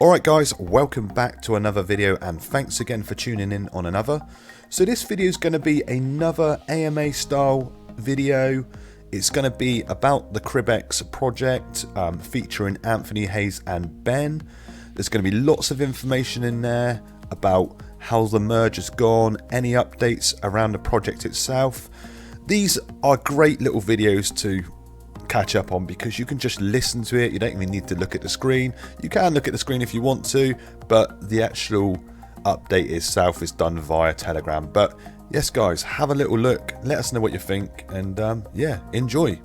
Alright guys, welcome back to another video and thanks again for tuning in on another. So this video is going to be another AMA style video. It's going to be about the CRI3X project featuring Anthony, Hayes and Ben. There's going to be lots of information in there about how the merge has gone, any updates around the project itself. These are great little videos to catch up on because you can just listen to it. You don't even need to look at the screen. You can look at the screen if you want to, but the actual update itself is done via Telegram. But yes guys, have a little look, let us know what you think, and yeah, enjoy.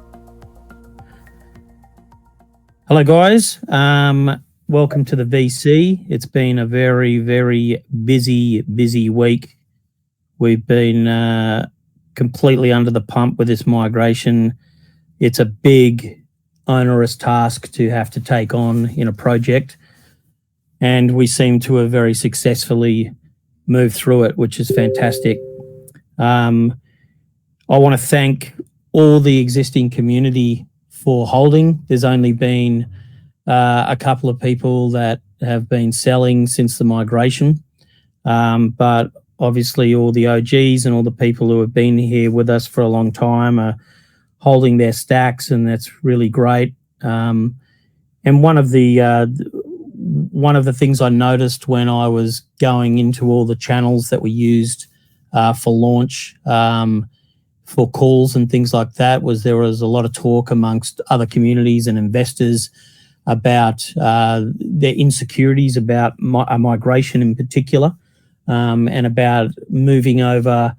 Hello guys, welcome to the VC. It's been a very busy week. We've been completely under the pump with this migration. It's a big, onerous task to have to take on in a project, and we seem to have very successfully moved through it, which is fantastic. I want to thank all the existing community for holding. There's only been a couple of people that have been selling since the migration, but obviously all the OGs and all the people who have been here with us for a long time are holding their stacks, and that's really great. And one of the things I noticed when I was going into all the channels that we used for launch, for calls and things like that, was there was a lot of talk amongst other communities and investors about their insecurities about a migration in particular, and about moving over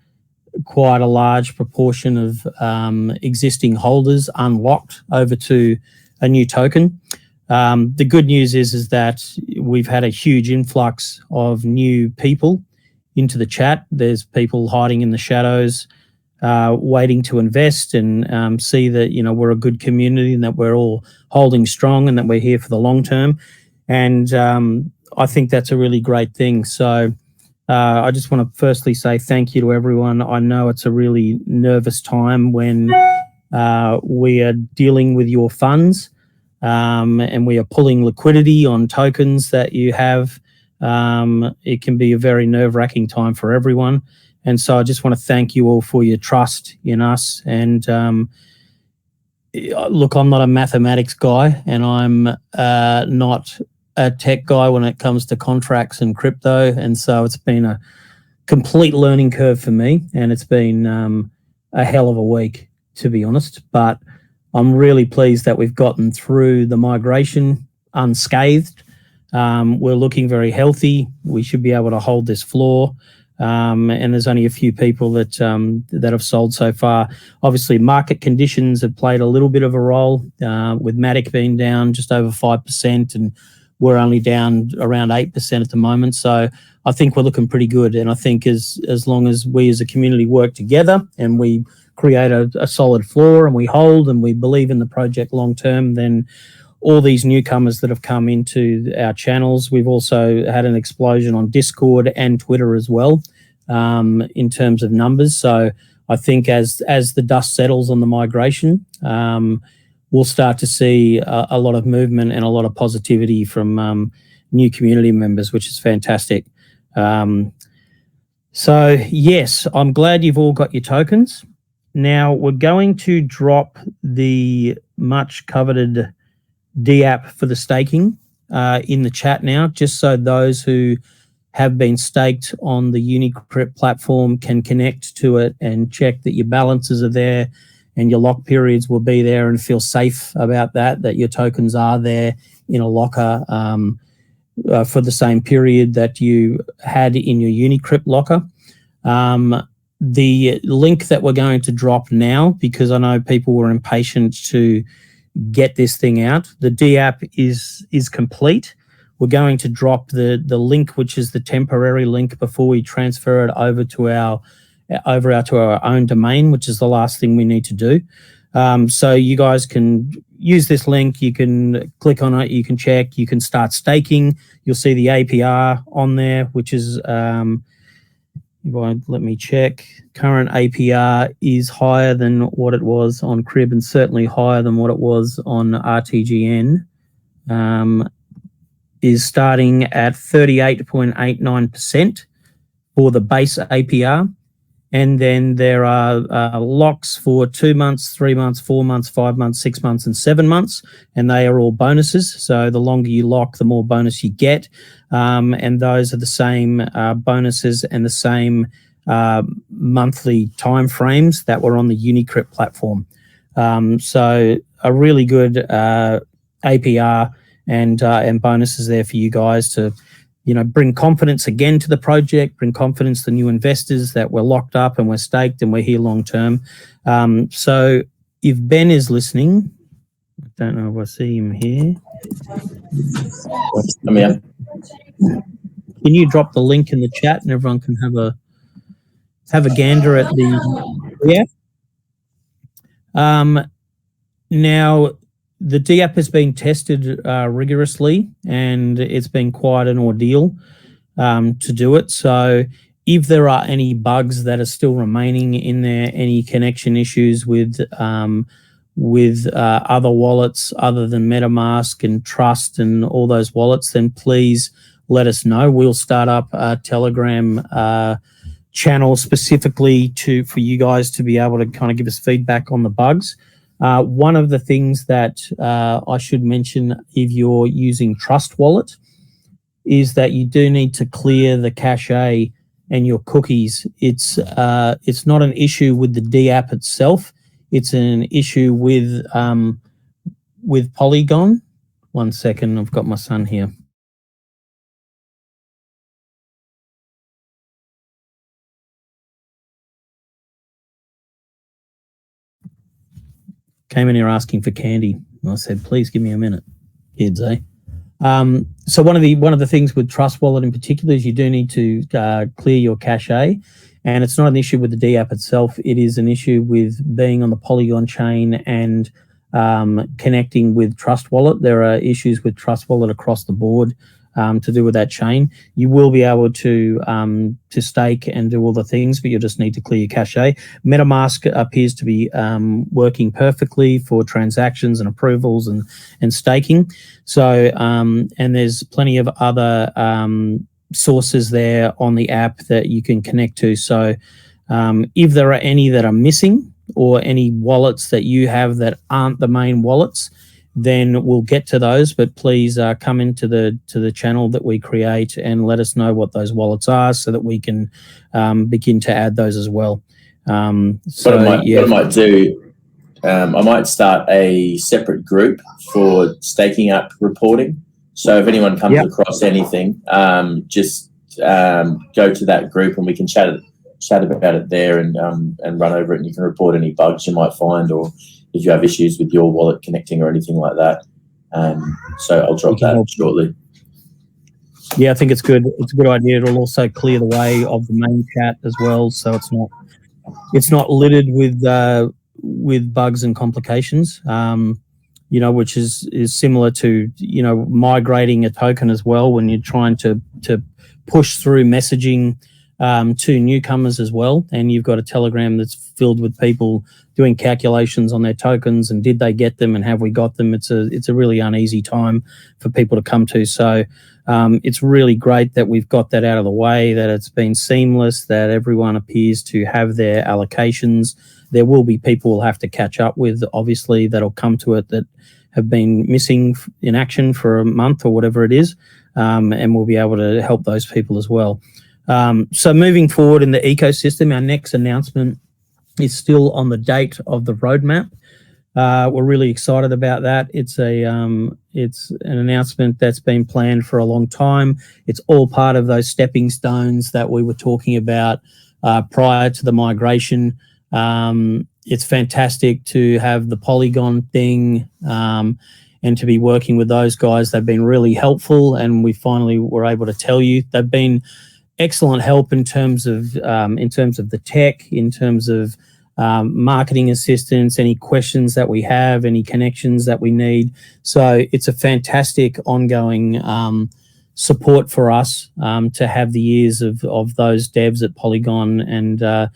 quite a large proportion of existing holders unlocked over to a new token. The good news is that we've had a huge influx of new people into the chat. There's people hiding in the shadows, waiting to invest and see that, you know, we're a good community and that we're all holding strong and that we're here for the long term. And I think that's a really great thing. So I just want to firstly say thank you to everyone. I know it's a really nervous time when we are dealing with your funds and we are pulling liquidity on tokens that you have. It can be a very nerve-wracking time for everyone. And so I just want to thank you all for your trust in us. And look, I'm not a mathematics guy, and I'm not a tech guy when it comes to contracts and crypto, and so it's been a complete learning curve for me, and it's been a hell of a week, to be honest. But I'm really pleased that we've gotten through the migration unscathed. We're looking very healthy. We should be able to hold this floor, and there's only a few people that have sold so far. Obviously, market conditions have played a little bit of a role, with Matic being down just over 5%, and we're only down around 8% at the moment. So I think we're looking pretty good. And I think as long as we as a community work together and we create a solid floor and we hold and we believe in the project long term, then all these newcomers that have come into our channels, we've also had an explosion on Discord and Twitter as well, in terms of numbers. So I think as the dust settles on the migration, we'll start to see a lot of movement and a lot of positivity from new community members, which is fantastic. So yes, I'm glad you've all got your tokens. Now we're going to drop the much coveted dApp for the staking in the chat now, just so those who have been staked on the UniCrypt platform can connect to it and check that your balances are there and your lock periods will be there, and feel safe about that your tokens are there in a locker for the same period that you had in your UniCrypt locker. The link that we're going to drop now, because I know people were impatient to get this thing out, the dApp is complete. We're going to drop the link, which is the temporary link, before we transfer it over to our own domain, which is the last thing we need to do. So you guys can use this link. You can click on it. You can check. You can start staking. You'll see the APR on there, which is, let me check. Current APR is higher than what it was on Crib and certainly higher than what it was on RTGN. is starting at 38.89% for the base APR. And then there are locks for 2 months, 3 months, 4 months, 5 months, 6 months, and 7 months. And they are all bonuses. So the longer you lock, the more bonus you get. And those are the same bonuses and the same monthly timeframes that were on the UniCrypt platform. So a really good APR and bonuses there for you guys to, bring confidence again to the project, bring confidence to new investors that we're locked up and we're staked and we're here long term. So if Ben is listening, I don't know if I see him here. I'm here. Can you drop the link in the chat and everyone can have a gander at the dApp? Now, the dApp has been tested rigorously, and it's been quite an ordeal to do it. So if there are any bugs that are still remaining in there, any connection issues with other wallets other than MetaMask and Trust and all those wallets, then please let us know. We'll start up a Telegram channel specifically for you guys to be able to kind of give us feedback on the bugs. One of the things that I should mention if you're using Trust Wallet is that you do need to clear the cache and your cookies. It's not an issue with the dApp itself. It's an issue with Polygon. 1 second, I've got my son here. Came in here asking for candy. I said, please give me a minute, kids, eh? So one of the things with Trust Wallet in particular is you do need to clear your cache, and it's not an issue with the dApp itself. It is an issue with being on the Polygon chain and connecting with Trust Wallet. There are issues with Trust Wallet across the board to do with that chain. You will be able to stake and do all the things, but you just need to clear your cache. MetaMask appears to be working perfectly for transactions and approvals and staking. So, and there's plenty of other sources there on the app that you can connect to. So if there are any that are missing or any wallets that you have that aren't the main wallets, then we'll get to those, but please come into the channel that we create and let us know what those wallets are so that we can begin to add those as well. What I might do, I might start a separate group for staking app reporting. So if anyone comes across anything, just go to that group and we can chat about it there and run over it, and you can report any bugs you might find, or if you have issues with your wallet connecting or anything like that. So I'll drop that shortly. Yeah, I think it's good. It's a good idea. It'll also clear the way of the main chat as well, so it's not littered with bugs and complications. Which is similar to migrating a token as well when you're trying to push through messaging to newcomers as well, and you've got a Telegram that's filled with people doing calculations on their tokens and did they get them and have we got them. It's a really uneasy time for people to come to. So it's really great that we've got that out of the way, that it's been seamless, that everyone appears to have their allocations. There will be people we'll have to catch up with, obviously, that'll come to it that have been missing in action for a month or whatever it is, and we'll be able to help those people as well. So moving forward in the ecosystem, our next announcement is still on the date of the roadmap. We're really excited about that. It's an announcement that's been planned for a long time. It's all part of those stepping stones that we were talking about prior to the migration. It's fantastic to have the Polygon thing and to be working with those guys. They've been really helpful, and we finally were able to tell you they've been excellent help in terms of the tech, in terms of marketing assistance, any questions that we have, any connections that we need. So it's a fantastic ongoing support for us to have the ears of those devs at Polygon and the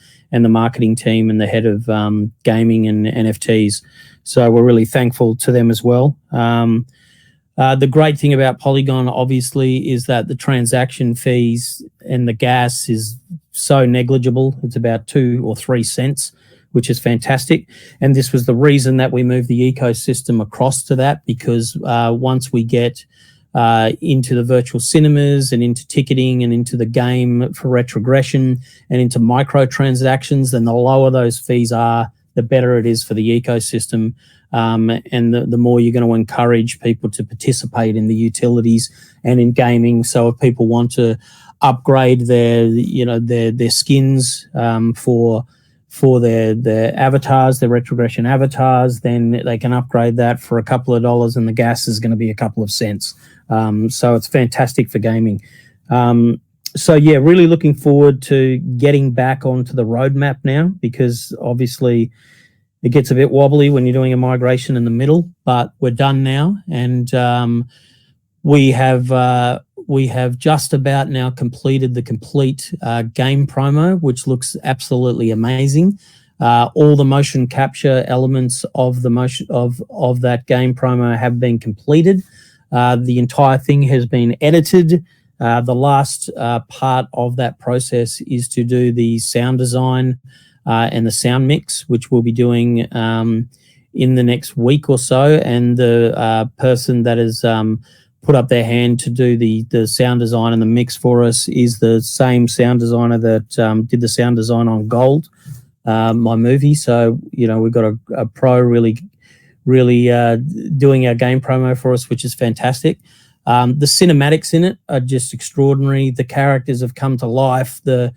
marketing team and the head of gaming and NFTs. So we're really thankful to them as well. The great thing about Polygon, obviously, is that the transaction fees and the gas is so negligible. It's about 2 or 3 cents, which is fantastic. And this was the reason that we moved the ecosystem across to that, because once we get into the virtual cinemas and into ticketing and into the game for retrogression and into microtransactions, then the lower those fees are, the better it is for the ecosystem. And the more you're going to encourage people to participate in the utilities and in gaming. So if people want to upgrade their skins for their avatars, their retrogression avatars, then they can upgrade that for a couple of dollars, and the gas is going to be a couple of cents. So it's fantastic for gaming. So yeah, really looking forward to getting back onto the roadmap now, because obviously it gets a bit wobbly when you're doing a migration in the middle, but we're done now. And we have just about now completed the complete game promo, which looks absolutely amazing. All the motion capture elements of the motion of that game promo have been completed. The entire thing has been edited. The last part of that process is to do the sound design and the sound mix, which we'll be doing in the next week or so. And the person that has put up their hand to do the sound design and the mix for us is the same sound designer that did the sound design on Gold, my movie. So, we've got a pro really doing our game promo for us, which is fantastic. The cinematics in it are just extraordinary. The characters have come to life. The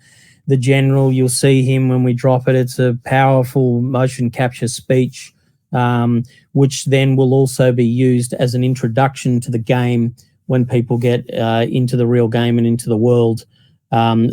general, you'll see him when we drop it. It's a powerful motion capture speech, which then will also be used as an introduction to the game when people get into the real game and into the world.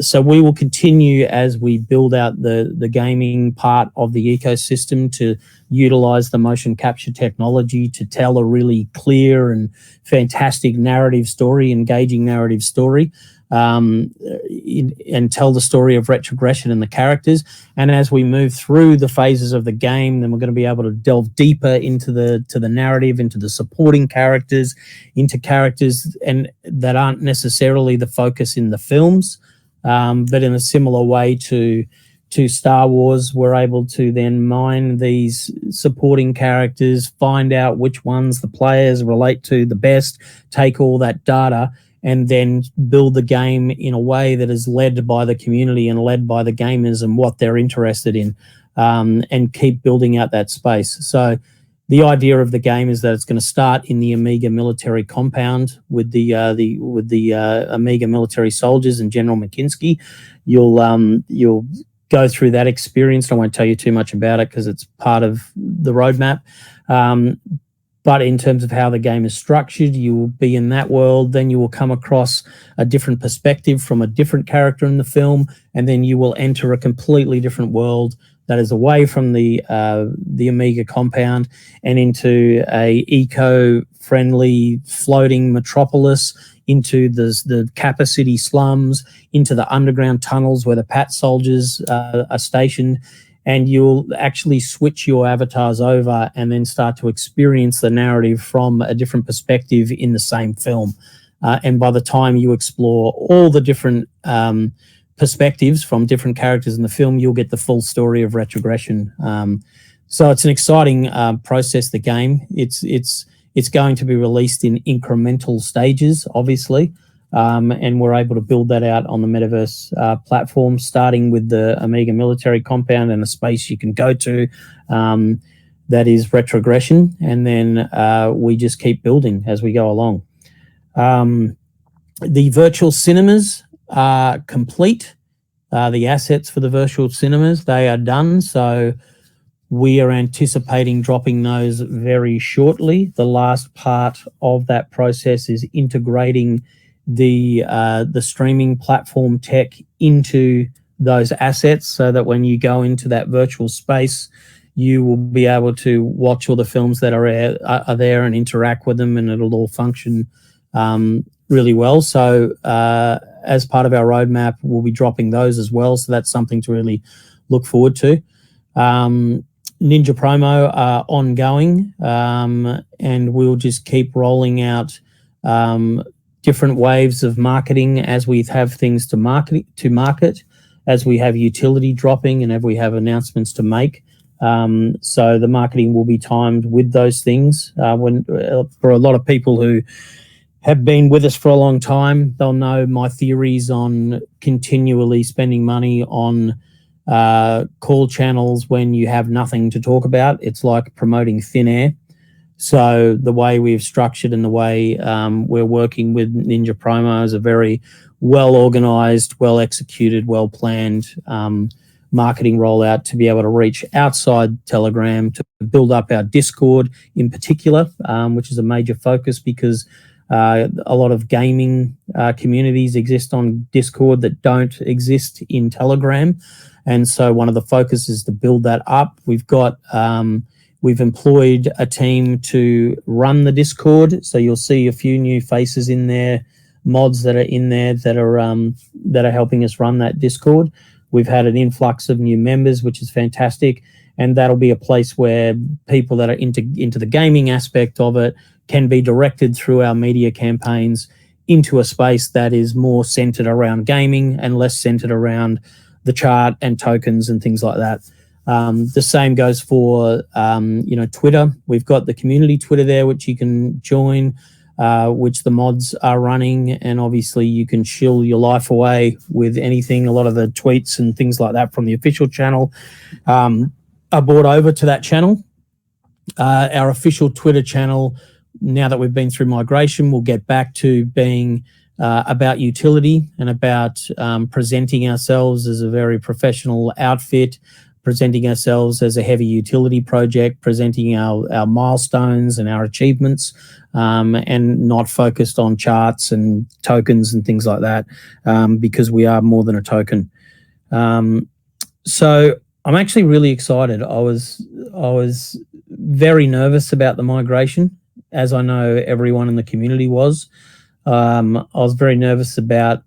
So we will continue as we build out the gaming part of the ecosystem to utilize the motion capture technology to tell a really clear and fantastic narrative story, engaging narrative story. And tell the story of retrogression and the characters. And as we move through the phases of the game, then we're going to be able to delve deeper into the narrative, into the supporting characters, into characters and that aren't necessarily the focus in the films, but in a similar way to Star Wars, we're able to then mine these supporting characters, find out which ones the players relate to the best, take all that data, and then build the game in a way that is led by the community and led by the gamers and what they're interested in, and keep building out that space. So the idea of the game is that it's going to start in the Amiga military compound with the Amiga military soldiers and General McKinsky. You'll go through that experience. I won't tell you too much about it because it's part of the roadmap. But in terms of how the game is structured, you will be in that world. Then you will come across a different perspective from a different character in the film, and then you will enter a completely different world that is away from the Amiga compound and into a eco-friendly floating metropolis, into the Kappa City slums, into the underground tunnels where the PAT soldiers are stationed. And you'll actually switch your avatars over and then start to experience the narrative from a different perspective in the same film. And by the time you explore all the different perspectives from different characters in the film, you'll get the full story of retrogression. So it's an exciting process, the game. It's going to be released in incremental stages, obviously. And we're able to build that out on the Metaverse platform, starting with the Amiga military compound and a space you can go to that is retrogression. And then we just keep building as we go along. The virtual cinemas are complete. The assets for the virtual cinemas, they are done. So we are anticipating dropping those very shortly. The last part of that process is integrating the streaming platform tech into those assets so that when you go into that virtual space, you will be able to watch all the films that are there and interact with them, and it'll all function really well. So as part of our roadmap, we'll be dropping those as well. So that's something to really look forward to. Ninja Promo are ongoing, and we'll just keep rolling out different waves of marketing as we have things to market, as we have utility dropping, and as we have announcements to make. So the marketing will be timed with those things. For a lot of people who have been with us for a long time, they'll know my theories on continually spending money on call channels when you have nothing to talk about. It's like promoting thin air. So the way we've structured and the way we're working with Ninja Promo is a very well-organized, well-executed, well-planned marketing rollout to be able to reach outside Telegram, to build up our Discord in particular, which is a major focus because a lot of gaming communities exist on Discord that don't exist in Telegram. And so one of the focuses is to build that up. We've employed a team to run the Discord. So you'll see a few new faces in there, mods that are in there that are helping us run that Discord. We've had an influx of new members, which is fantastic. And that'll be a place where people that are into the gaming aspect of it can be directed through our media campaigns into a space that is more centered around gaming and less centered around the chart and tokens and things like that. The same goes for Twitter. We've got the community Twitter there, which you can join, which the mods are running, and obviously you can chill your life away with anything. A lot of the tweets and things like that from the official channel are brought over to that channel. Our official Twitter channel, now that we've been through migration, will get back to being about utility and about presenting ourselves as a very professional outfit, presenting ourselves as a heavy utility project, presenting our milestones and our achievements, and not focused on charts and tokens and things like that, because we are more than a token. So I'm actually really excited. I was very nervous about the migration, as I know everyone in the community was. I was very nervous about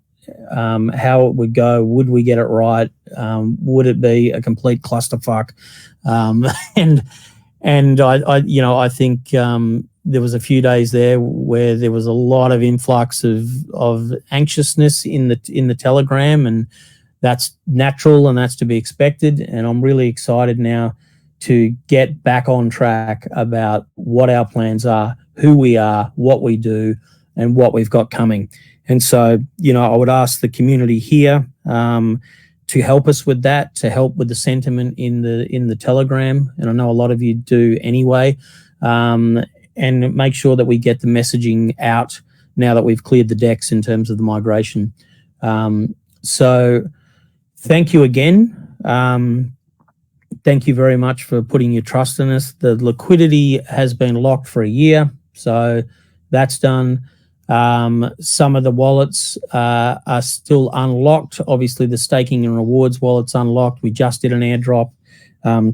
how it would go. Would we get it right? Would it be a complete clusterfuck? And I think there was a few days there where there was a lot of influx of anxiousness in the Telegram, and that's natural and that's to be expected. And I'm really excited now to get back on track about what our plans are, who we are, what we do, and what we've got coming. And so, I would ask the community here to help us with that, to help with the sentiment in the Telegram. And I know a lot of you do anyway. And make sure that we get the messaging out now that we've cleared the decks in terms of the migration. So thank you again. Thank you very much for putting your trust in us. The liquidity has been locked for a year, so that's done. Some of the wallets are still unlocked. Obviously, the staking and rewards wallet's unlocked. We just did an airdrop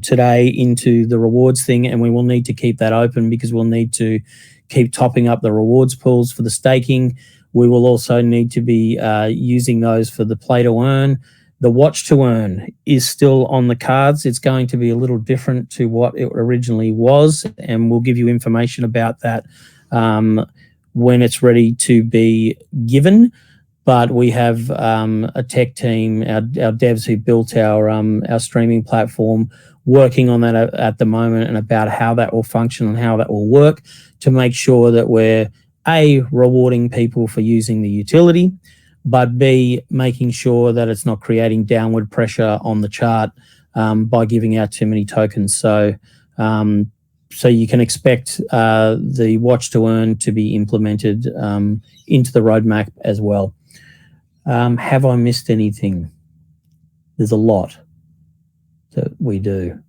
today into the rewards thing, and we will need to keep that open because we'll need to keep topping up the rewards pools for the staking. We will also need to be using those for the play to earn. The watch to earn is still on the cards. It's going to be a little different to what it originally was, and we'll give you information about that when it's ready to be given. But we have a tech team, our devs who built our streaming platform, working on that at the moment, and about how that will function and how that will work to make sure that we're A, rewarding people for using the utility, but B, making sure that it's not creating downward pressure on the chart by giving out too many tokens. So you can expect the watch to earn to be implemented into the roadmap as well. Have I missed anything? There's a lot that we do.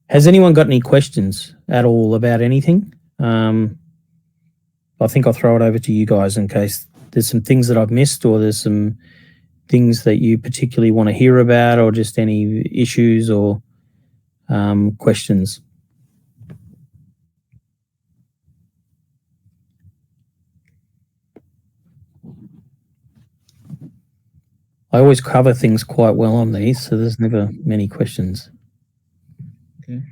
Has anyone got any questions at all about anything? I think I'll throw it over to you guys in case there's some things that I've missed, or there's some things that you particularly want to hear about, or just any issues or questions. I always cover things quite well on these, so there's never many questions. Okay.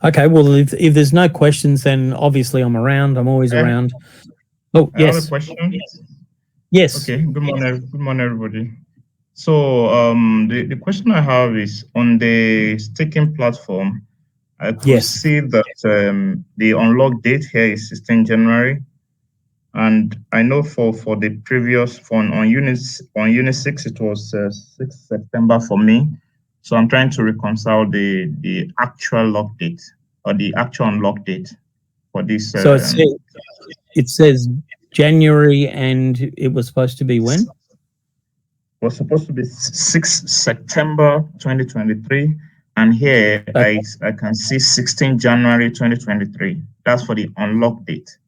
Okay, well, if there's no questions, then obviously I'm around. I'm always around. Oh, I have yes. a question. Yes. Okay. Good morning, everybody. So the question I have is on the staking platform. I could see that the unlock date here is 16 January, and I know for the previous on Unit 6 it was 6 September for me. So I'm trying to reconcile the actual lock date or the actual unlock date for this. So it says January, and it was supposed to be when? It was supposed to be 6 September 2023. And here I can see 16 January 2023. That's for the unlock date.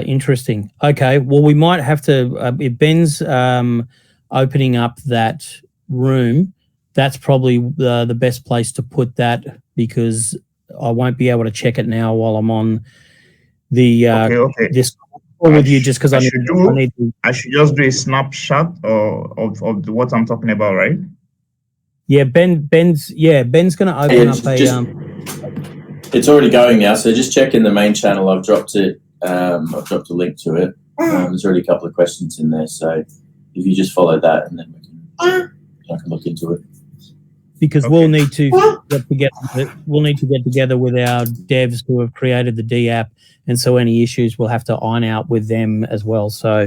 Interesting. Okay. Well, we might have to, if Ben's opening up that room, that's probably the best place to put that, because I won't be able to check it now while I'm on the this call with you, just because I should just do a snapshot of what I'm talking about, right? Yeah, Ben's going to open up it's already going now, so just check in the main channel. I've dropped it. I've dropped a link to it. There's already a couple of questions in there, so if you just follow that, and then I can look into it. Because we'll need to get together. We'll need to get together with our devs who have created the dApp, and so any issues we'll have to iron out with them as well. So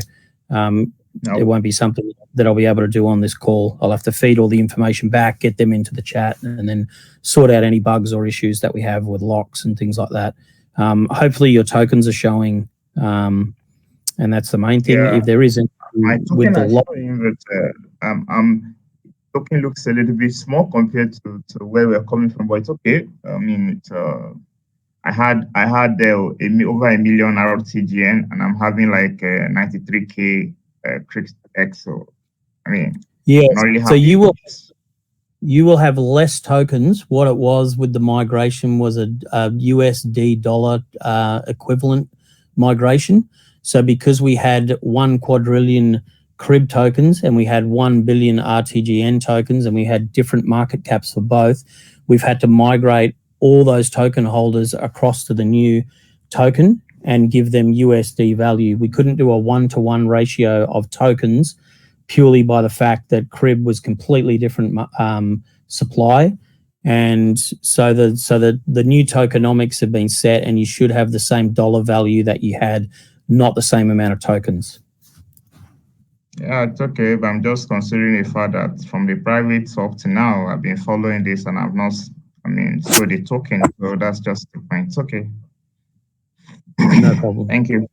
it won't be something that I'll be able to do on this call. I'll have to feed all the information back, get them into the chat, and then sort out any bugs or issues that we have with locks and things like that. Hopefully your tokens are showing, and that's the main thing. Yeah. If there isn't, with the lock, token looks a little bit small compared to where we're coming from, but it's okay. I mean, I had over 1 million RTGN, and I'm having like 93K CRI3X. So I mean, yeah. Really, so you will have less tokens. What it was with the migration was a USD dollar equivalent migration. So because we had 1 quadrillion CRIB tokens and we had 1 billion RTGN tokens, and we had different market caps for both, we've had to migrate all those token holders across to the new token and give them USD value. We couldn't do a 1-to-1 ratio of tokens purely by the fact that CRIB was completely different supply. And so the new tokenomics have been set, and you should have the same dollar value that you had, not the same amount of tokens. Yeah, it's okay, but I'm just considering the fact that from the private up to now, I've been following this and I've not, so the token, so that's just the point. It's okay. No problem. Thank you.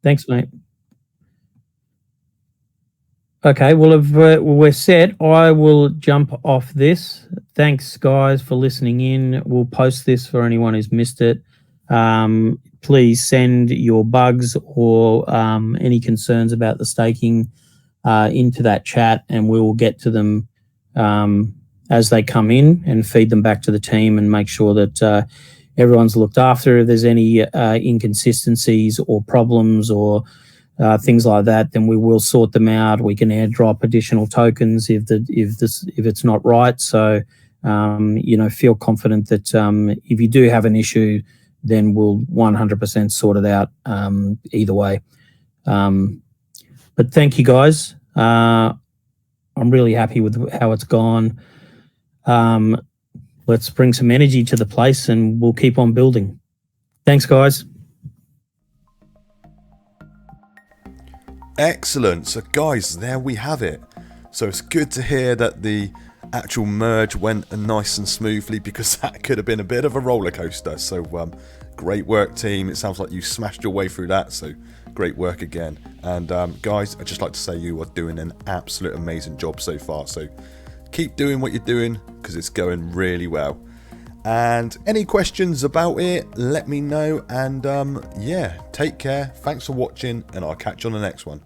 Thanks, mate. Okay, well, if we're set, I will jump off this. Thanks, guys, for listening in. We'll post this for anyone who's missed it. Please send your bugs or any concerns about the staking into that chat, and we will get to them as they come in and feed them back to the team and make sure that everyone's looked after. If there's any inconsistencies or problems or things like that, then we will sort them out. We can airdrop additional tokens if it's not right. So feel confident that if you do have an issue, then we'll 100% sort it out either way. But thank you, guys. I'm really happy with how it's gone. Let's bring some energy to the place, and we'll keep on building. Thanks, guys. Excellent. So, guys, there we have it. So it's good to hear that the actual merge went nice and smoothly, because that could have been a bit of a roller coaster. So great work, team. It sounds like you smashed your way through that, so great work again. And guys, I'd just like to say you are doing an absolute amazing job so far, so keep doing what you're doing, because it's going really well. And any questions about it, let me know. And yeah, take care, thanks for watching, and I'll catch you on the next one.